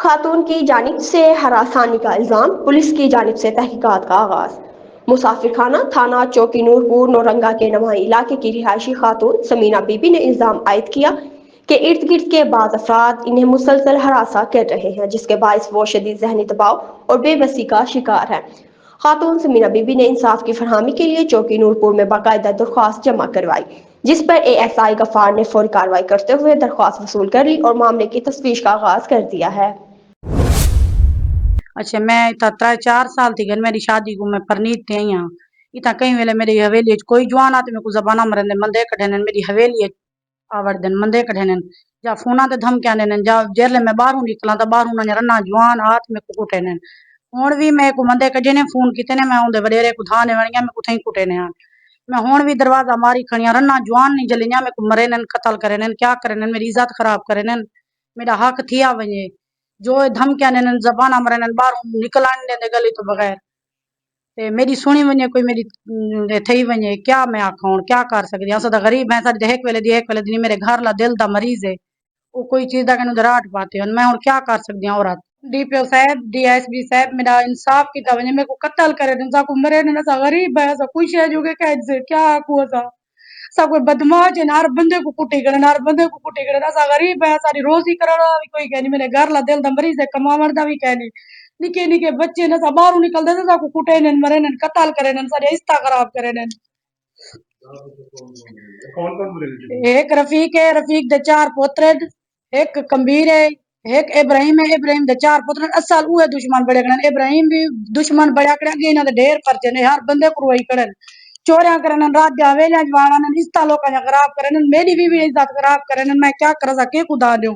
खातून की जानिब से हरासानी का इल्जाम, पुलिस की जानिब से तहकीकात का आगाज। मुसाफिर खाना थाना चौकी नूरपुर नौरंगा के नवाई इलाके की रिहायशी खातून समीना बीबी ने इल्जाम आयद किया कि इर्द गिर्द के बाद अफराद इन्हें मुसलसल हरासा कर रहे हैं, जिसके बायस वो शदीद जहनी दबाव और बेबसी का शिकार है। खातून समीना बीबी ने इंसाफ की फरहमी के लिए चौकी नूरपुर में बाकायदा दरख्वास्त जमा करवाई, जिस पर ASI गफार ने फौरी कार्रवाई करते हुए दरख्वास्त वसूल कर ली और मामले की तफ्तीश का आगाज कर दिया है। अच्छा, मैं इतना 3-4 साल थी गन मेरी शादी को मैं परनीत थे यहाँ इतना कई वेले मेरी हवेली कोई जवान आते मेरे को जबाना मरने मंदे कढ़ने मेरी हवेली आवर्दन मंदे कढ़ने जा फोना ते धमकियां देने जा जेले में बाहरों निकला तो बाहरों ना रन्ना जवान हाथ में को कुटे ने हुन भी मैं को मंदे कजे ने फोन किते ने मैं उन्दे वडेरे को धाने वणिया मैं कुथई कुटे ने मैं हुन भी दरवाजा मारी खणिया रन्ना जवान नहीं जलिया मैं को मरे ने कत्ल करे ने क्या करे ने मेरी इज्जत खराब करे ने मेरा हक थिया वने जो धमकियां ने जबाना मरे ने बाहरों निकल आने दे गली तो बगैर ते मेरी सुनी वने कोई मेरी थई वने क्या मैं आखा हुन क्या कर सकदी अस तो गरीब है सारी एक वेले दी मेरे घर ला दिल दा मरीज है वो कोई चीज दा कनु दराट पाते हैं मैं और क्या कर सकती हूं औरत DPO साहब DSP साहब मेरा इंसाफ किता वने मेरे को कत्ल करे ने सा को मरे ने सा गरीब है सा कुछ है जो के कैद से क्या को सा सा कोई बदमाश है नार बंदे को कुटी करे नार बंदे को कुटी करे सा गरीब है सारी रोजी करना भी कोई कहनी मेरे घर ला दिल दा मरीज है कमावण दा भी कहनी निके निके बच्चे ने सा बाहर निकल दे सा को कुटे ने मरे ने कत्ल करे ने सारी रिश्ता खराब करे ने कौन कौन बोले? एक रफीक है रफीक दे 4 पोतरे एक कबीर है एक इब्राहिम है इब्राहिम दे 4 पुत्र असल उहे दुश्मन बड़े कड़न इब्राहिम भी दुश्मन बड़ा कड़न गे इना दे ढेर परचे ने हर बंदे को रोई कड़न चोरियां करन रात जा वेला जवाना ने इस्ता लोका खराब करन मेरी भी इज्जत खराब करन मैं क्या कर सके खुदा दो।